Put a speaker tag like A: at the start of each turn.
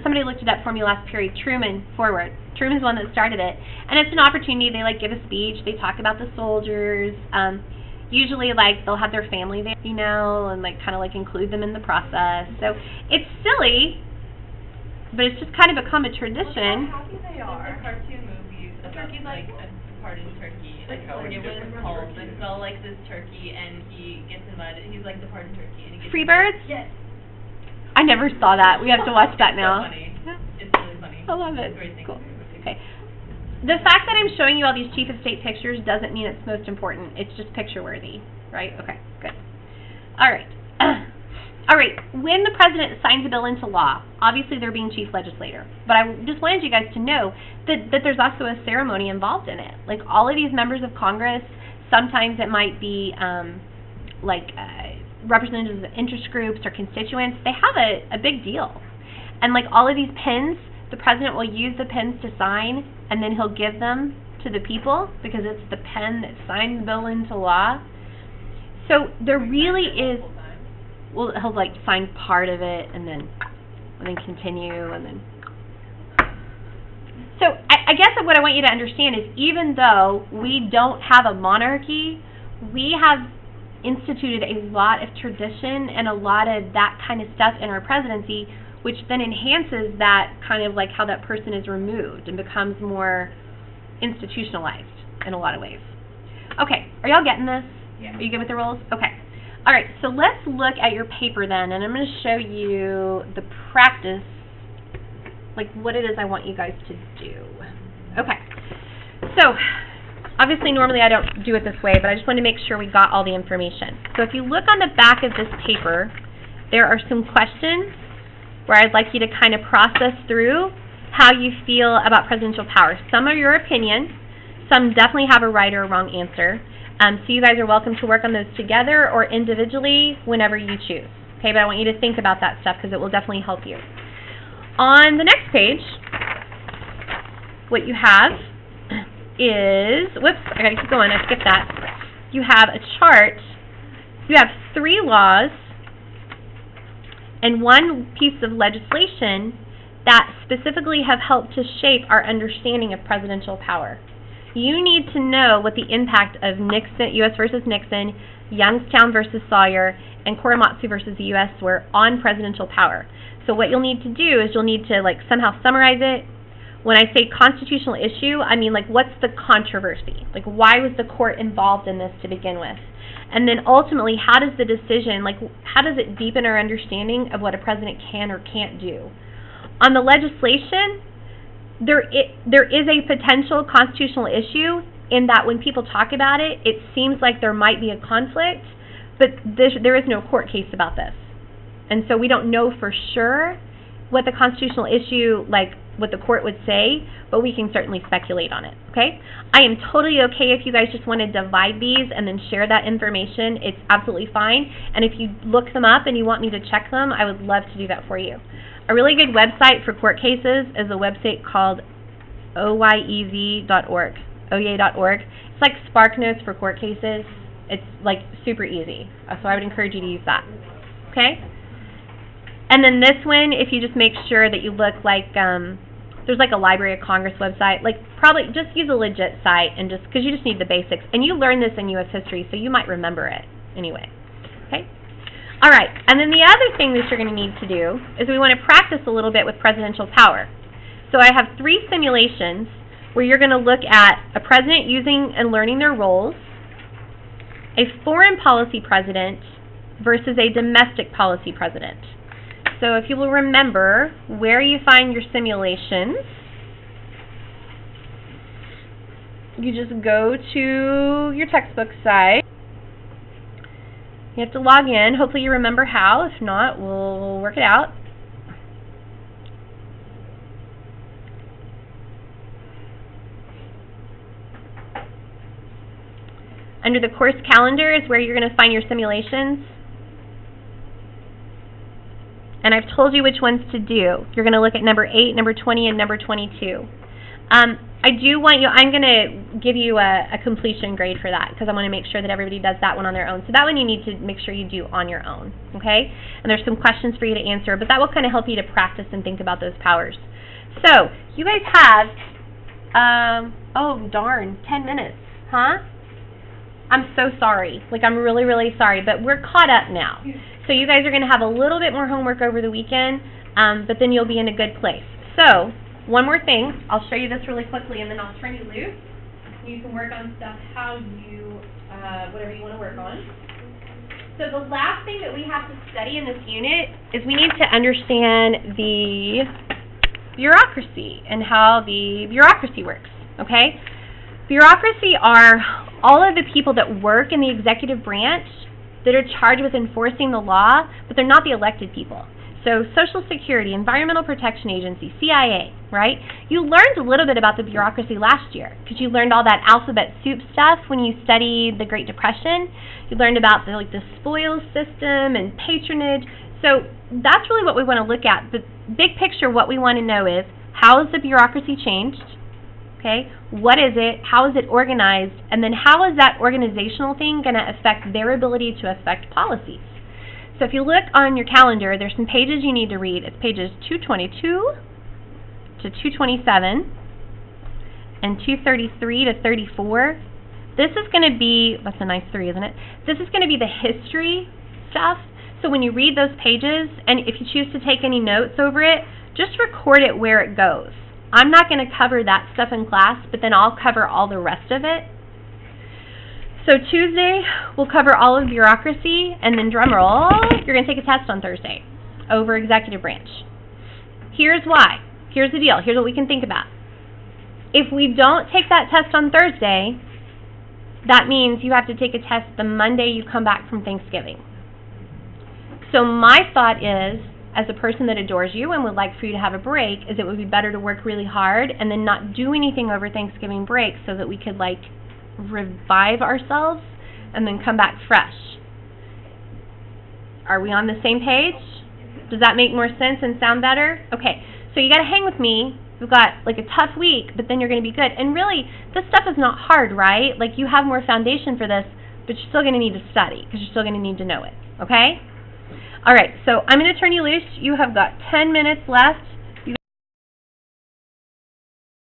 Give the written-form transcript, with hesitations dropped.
A: somebody looked it up for me last period, Truman Forward. Truman's the one that started it. And it's an opportunity. They, like, give a speech. They talk about the soldiers. Usually, like, they'll have their family there, you know, and, like, kind of, like, include them in the process. So it's silly, but it's just kind of become a tradition.
B: Look how happy they are.
C: There's a cartoon movie about, like, a pardoned turkey.
B: Like how
C: it was
B: different
C: called.
B: turkeys.
C: It's all, like, this turkey, and he gets invited. He's, like, the pardoned turkey. And he gets
A: Freebirds?
B: Yes.
A: I never saw that. We have to watch that now.
C: It's so funny. It's really funny.
A: I love it.
C: Great thing
A: Cool.
C: to do.
A: Okay. The fact that I'm showing you all these chief of state pictures doesn't mean it's most important. It's just picture worthy, right? Okay, good. All right. All right. When the president signs a bill into law, obviously they're being chief legislator. But I just wanted you guys to know that there's also a ceremony involved in it. Like, all of these members of Congress, sometimes it might be representatives of interest groups or constituents. They have a big deal. And, like, all of these pins, the president will use the pens to sign, and then he'll give them to the people because it's the pen that signed the bill into law. So there really is, well, he'll, like, sign part of it and then continue and then. So I guess what I want you to understand is, even though we don't have a monarchy, we have instituted a lot of tradition and a lot of that kind of stuff in our presidency, which then enhances that kind of like how that person is removed and becomes more institutionalized in a lot of ways. Okay, are y'all getting this?
B: Yeah.
A: Are you good with the rules? Okay. All right, so let's look at your paper then, and I'm going to show you the practice, like what it is I want you guys to do. Okay, so obviously normally I don't do it this way, but I just wanted to make sure we got all the information. So if you look on the back of this paper, there are some questions where I'd like you to kind of process through how you feel about presidential power. Some are your opinion, some definitely have a right or a wrong answer. So you guys are welcome to work on those together or individually whenever you choose. Okay, but I want you to think about that stuff because it will definitely help you. On the next page, what you have is, whoops, I gotta keep going, I skipped that. You have a chart, you have 3 laws and 1 piece of legislation that specifically have helped to shape our understanding of presidential power. You need to know what the impact of Nixon, U.S. versus Nixon, Youngstown versus Sawyer, and Korematsu versus the U.S. were on presidential power. So what you'll need to do is you'll need to like somehow summarize it. When I say constitutional issue, I mean like what's the controversy? Like why was the court involved in this to begin with? And then ultimately, how does the decision, like how does it deepen our understanding of what a president can or can't do? On the legislation, there is a potential constitutional issue in that when people talk about it, it seems like there might be a conflict, but there is no court case about this. And so we don't know for sure what the constitutional issue, like what the court would say, but we can certainly speculate on it, okay? I am totally okay if you guys just want to divide these and then share that information. It's absolutely fine. And if you look them up and you want me to check them, I would love to do that for you. A really good website for court cases is a website called oyev.org, oye.org. It's like SparkNotes for court cases. It's like super easy, so I would encourage you to use that, okay? And then this one, if you just make sure that you look like, there's like a Library of Congress website, like probably just use a legit site and just, because you just need the basics. And you learn this in U.S. history, so you might remember it anyway, okay? All right, and then the other thing that you're going to need to do is we want to practice a little bit with presidential power. So I have 3 simulations where you're going to look at a president using and learning their roles, a foreign policy president versus a domestic policy president. So if you will remember where you find your simulations, you just go to your textbook site. You have to log in. Hopefully you remember how. If not, we'll work it out. Under the course calendar is where you're going to find your simulations. And I've told you which ones to do. You're going to look at number 8, number 20, and number 22. I do want you, I'm going to give you a completion grade for that because I want to make sure that everybody does that one on their own. So that one you need to make sure you do on your own, okay? And there's some questions for you to answer, but that will kind of help you to practice and think about those powers. So, you guys have, oh darn, 10 minutes, huh? I'm so sorry. Like, I'm really, really sorry, but we're caught up now. So you guys are going to have a little bit more homework over the weekend, but then you'll be in a good place. So, one more thing. I'll show you this really quickly, and then I'll turn you loose. You can work on stuff how you, whatever you want to work on. So the last thing that we have to study in this unit is we need to understand the bureaucracy and how the bureaucracy works, okay? Bureaucracy are all of the people that work in the executive branch that are charged with enforcing the law, but they're not the elected people. So Social Security, Environmental Protection Agency, CIA, right? You learned a little bit about the bureaucracy last year because you learned all that alphabet soup stuff when you studied the Great Depression. You learned about the spoils system and patronage. So that's really what we want to look at. The big picture, what we want to know is how has the bureaucracy changed? Okay, what is it? How is it organized? And then how is that organizational thing going to affect their ability to affect policies? So if you look on your calendar, there's some pages you need to read. It's pages 222 to 227 and 233 to 34. This is going to be, that's a nice 3, isn't it? This is going to be the history stuff. So when you read those pages, and if you choose to take any notes over it, just record it where it goes. I'm not going to cover that stuff in class, but then I'll cover all the rest of it. So Tuesday, we'll cover all of bureaucracy, and then drum roll, you're going to take a test on Thursday over executive branch. Here's why. Here's the deal. Here's what we can think about. If we don't take that test on Thursday, that means you have to take a test the Monday you come back from Thanksgiving. So my thought is, as a person that adores you and would like for you to have a break, is it would be better to work really hard and then not do anything over Thanksgiving break so that we could, like, revive ourselves and then come back fresh. Are we on the same page? Does that make more sense and sound better? Okay, so you got to hang with me. We've got like a tough week, but then you're going to be good. And really, this stuff is not hard, right? Like, you have more foundation for this, but you're still going to need to study because you're still going to need to know it, okay? All right, so I'm going to turn you loose. You have got 10 minutes left.